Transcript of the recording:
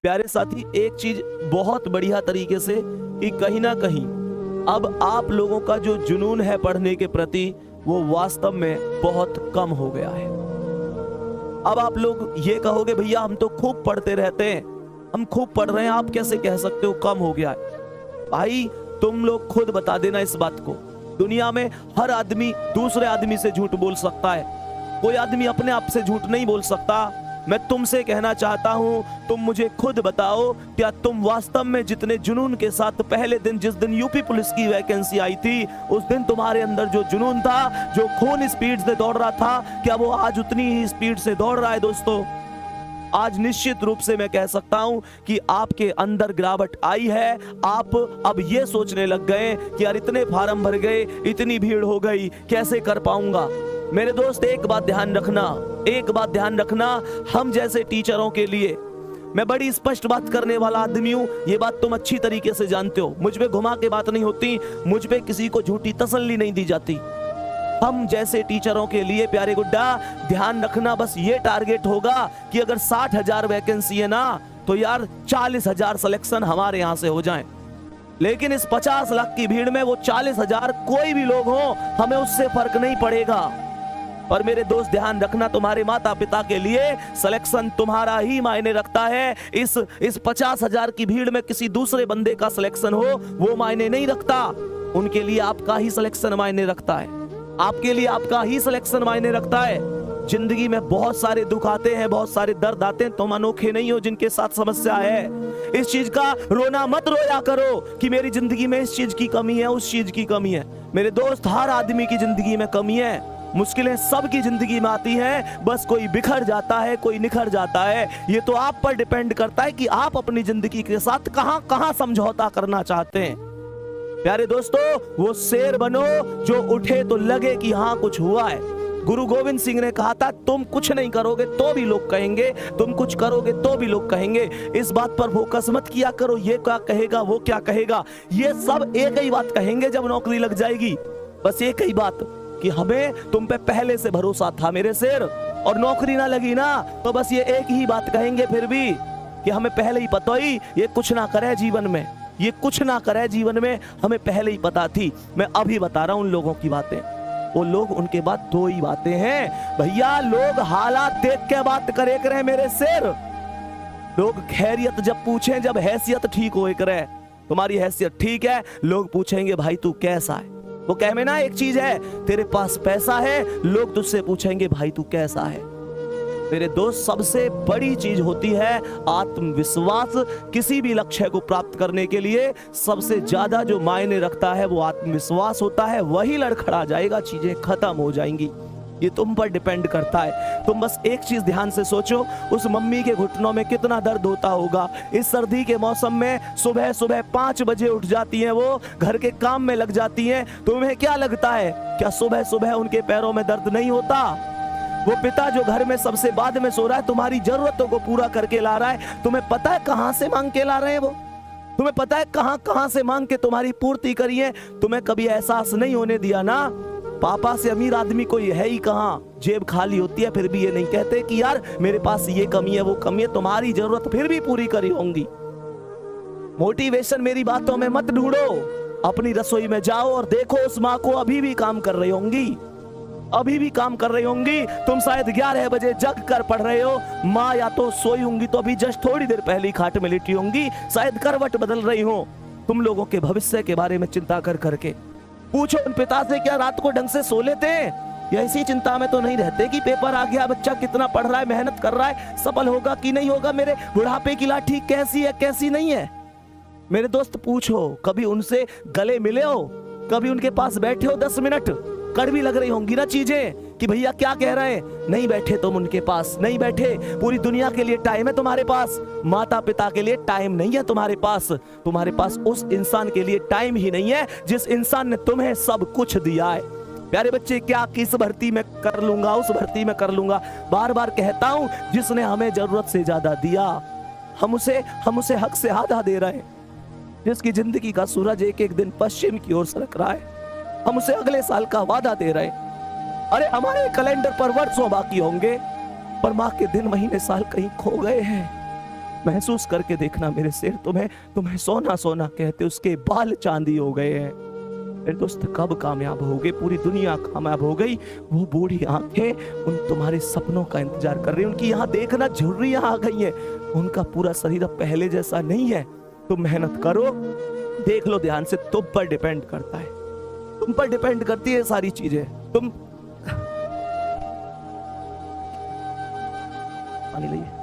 प्यारे साथी, एक चीज बहुत बढ़िया तरीके से कि कहीं ना कहीं अब आप लोगों का जो जुनून है पढ़ने के प्रति वो वास्तव में बहुत कम हो गया है। अब आप लोग ये कहोगे भैया हम तो खूब पढ़ते रहते हैं, हम खूब पढ़ रहे हैं, आप कैसे कह सकते हो कम हो गया है? भाई तुम लोग खुद बता देना इस बात को। दुनिया में हर आदमी दूसरे आदमी से झूठ बोल सकता है, कोई आदमी अपने आप से झूठ नहीं बोल सकता। मैं तुमसे कहना चाहता हूं, तुम मुझे खुद बताओ, क्या तुम वास्तव में जितने जुनून के साथ पहले दिन जिस दिन यूपी पुलिस की वैकेंसी आई थी उस दिन तुम्हारे अंदर जो जुनून था, जो खून स्पीड से दौड़ रहा था, क्या वो आज उतनी ही स्पीड से दौड़ रहा है? दोस्तों, आज निश्चित रूप से मैं कह सकता हूं कि आपके अंदर गिरावट आई है। आप अब ये सोचने लग गए कि यार इतने फार्म भर गए, इतनी भीड़ हो गई, कैसे कर पाऊंगा? मेरे दोस्त एक बात ध्यान रखना, एक बात ध्यान रखना, हम जैसे टीचरों के लिए मैं बड़ी स्पष्ट बात करने वाला आदमी हूं, ये बात तुम अच्छी तरीके से जानते हो। मुझ पे घुमा के बात नहीं होती, मुझ पे किसी को झूठी तसल्ली नहीं दी जाती। हम जैसे टीचरों के लिए प्यारे गुड्डा ध्यान रखना, बस ये टारगेट होगा कि अगर 60,000 वैकेंसी है ना तो यार 40,000 सिलेक्शन हमारे यहां से हो जाएं। लेकिन इस 50 लाख की भीड़ में वो 40,000 कोई भी लोग हो, हमें उससे फर्क नहीं पड़ेगा। पर मेरे दोस्त ध्यान रखना, तुम्हारे माता पिता के लिए सिलेक्शन तुम्हारा ही मायने रखता है। इस 50,000 की भीड़ में किसी दूसरे बंदे का सिलेक्शन हो वो मायने नहीं रखता, उनके लिए आपका ही सिलेक्शन मायने रखता है, आपके लिए आपका ही सिलेक्शन मायने रखता है। जिंदगी में बहुत सारे दुख आते हैं, बहुत सारे दर्द आते हैं, तुम अनोखे नहीं हो जिनके साथ समस्या है। इस चीज का रोना मत रोया करो कि मेरी जिंदगी में इस चीज की कमी है, उस चीज की कमी है। मेरे दोस्त, हर आदमी की जिंदगी में कमी है, मुश्किलें सबकी जिंदगी में आती हैं, बस कोई बिखर जाता है, कोई निखर जाता है। ये तो आप पर डिपेंड करता है कि आप अपनी जिंदगी के साथ कहां कहां समझौता करना चाहते हैं। प्यारे दोस्तों, वो शेर बनो जो उठे तो लगे कि हाँ कुछ हुआ है। गुरु गोविंद सिंह ने कहा था, तुम कुछ नहीं करोगे तो भी लोग कहेंगे, तुम कुछ करोगे तो भी लोग कहेंगे। इस बात पर फोकस मत किया करो, ये क्या कहेगा, वो क्या कहेगा। ये सब एक ही बात कहेंगे जब नौकरी लग जाएगी, बस एक ही बात कि हमें तुम पे पहले से भरोसा था मेरे शेर, और नौकरी ना लगी ना तो बस ये एक ही बात कहेंगे फिर भी कि हमें पहले ही पता ही ये कुछ ना करे जीवन में, ये कुछ ना करे जीवन में, हमें पहले ही पता थी। मैं अभी बता रहा हूं उन लोगों की बातें, वो लोग, उनके बाद दो ही बातें हैं भैया। लोग हालात देख के बात करे करे मेरे शेर। लोग खैरियत जब पूछें, जब हैसियत ठीक हो करे, तुम्हारी हैसियत ठीक है, लोग पूछेंगे भाई तू कैसा है। वो कह में ना एक चीज है, तेरे पास पैसा है, लोग तुझसे पूछेंगे भाई तू कैसा है। मेरे दोस्त, सबसे बड़ी चीज होती है आत्मविश्वास। किसी भी लक्ष्य को प्राप्त करने के लिए सबसे ज्यादा जो मायने रखता है वो आत्मविश्वास होता है। वही लड़खड़ा जाएगा, चीजें खत्म हो जाएंगी। ये तुम पर डिपेंड करता है। तुम बस एक चीज ध्यान से सोचो, उस मम्मी के घुटनों में कितना दर्द होता होगा। इस सर्दी के मौसम में सुबह सुबह 5 बजे उठ जाती हैं, वो घर के काम में लग जाती हैं। तुम्हें क्या लगता है, क्या सुबह सुबह उनके पैरों में दर्द नहीं होता? वो पिता जो घर में सबसे बाद में सो रहा है, तुम्हारी जरूरतों को पूरा करके ला रहा है, तुम्हें पता है कहां से मांग के ला रहे हैं वो? तुम्हें पता है कहां कहां से मांग के तुम्हारी पूर्ति करी है? तुम्हें कभी एहसास नहीं होने दिया ना, पापा से अमीर आदमी कोई है ही कहां, जेब खाली होती है फिर भी ये नहीं कहते कि यार मेरे पास ये कमी है, वो कमी है। तुम्हारी जरूरत फिर भी पूरी करी होंगी। मोटिवेशन मेरी बातों में मत ढूंढो, अपनी रसोई में जाओ और देखो उस माँ को अभी भी काम कर रही होंगी, अभी भी काम कर रही होंगी। तुम शायद 11 बजे जग कर पढ़ रहे हो, माँ या तो सोई होंगी तो अभी जस्ट थोड़ी देर पहले खाट में लेटी होंगी, शायद करवट बदल रही हो। तुम लोगों के भविष्य के बारे में चिंता कर करके पूछो उन पिता से, क्या रात को ढंग से सो लेते हैं या इसी चिंता में तो नहीं रहते कि पेपर आ गया, बच्चा कितना पढ़ रहा है, मेहनत कर रहा है, सफल होगा कि नहीं होगा, मेरे बुढ़ापे की लाठी कैसी है कैसी नहीं है। मेरे दोस्त पूछो, कभी उनसे गले मिले हो, कभी उनके पास बैठे हो 10 मिनट? कड़वी लग रही होंगी ना चीजें कि भैया क्या कह रहे हैं, नहीं बैठे तुम उनके पास, नहीं बैठे। पूरी दुनिया के लिए टाइम है तुम्हारे पास, माता पिता के लिए टाइम नहीं है तुम्हारे पास। तुम्हारे पास उस इंसान के लिए टाइम ही नहीं है जिस इंसान ने तुम्हें सब कुछ दिया है। प्यारे बच्चे, क्या किस भर्ती में कर लूंगा, उस भर्ती में कर लूंगा, बार बार कहता हूं, जिसने हमें जरूरत से ज्यादा दिया, हम उसे हक से आधा दे रहे हैं। जिसकी जिंदगी का सूरज एक एक दिन पश्चिम की ओर सरक रहा है, हम उसे अगले साल का वादा दे रहे हैं। अरे हमारे कैलेंडर पर वर्षों बाकी होंगे, पर माँ के दिन महीने साल कहीं खो गए हैं। महसूस करके देखना मेरे शेर, तुम्हें सोना सोना कहते उसके बाल चांदी हो गए हैं। मेरे दोस्त कब कामयाब होगे? पूरी दुनिया कामयाब हो गई, वो बूढ़ी आंखें उन तुम्हारे सपनों का इंतजार कर रही हैं। उनकी यहाँ देखना झुर्रियां आ गई हैं, उनका पूरा शरीर अब पहले जैसा नहीं है। तुम मेहनत करो, देख लो ध्यान से, तुम पर डिपेंड करता है, तुम पर डिपेंड करती है सारी चीजें। तुम पानी लाइए।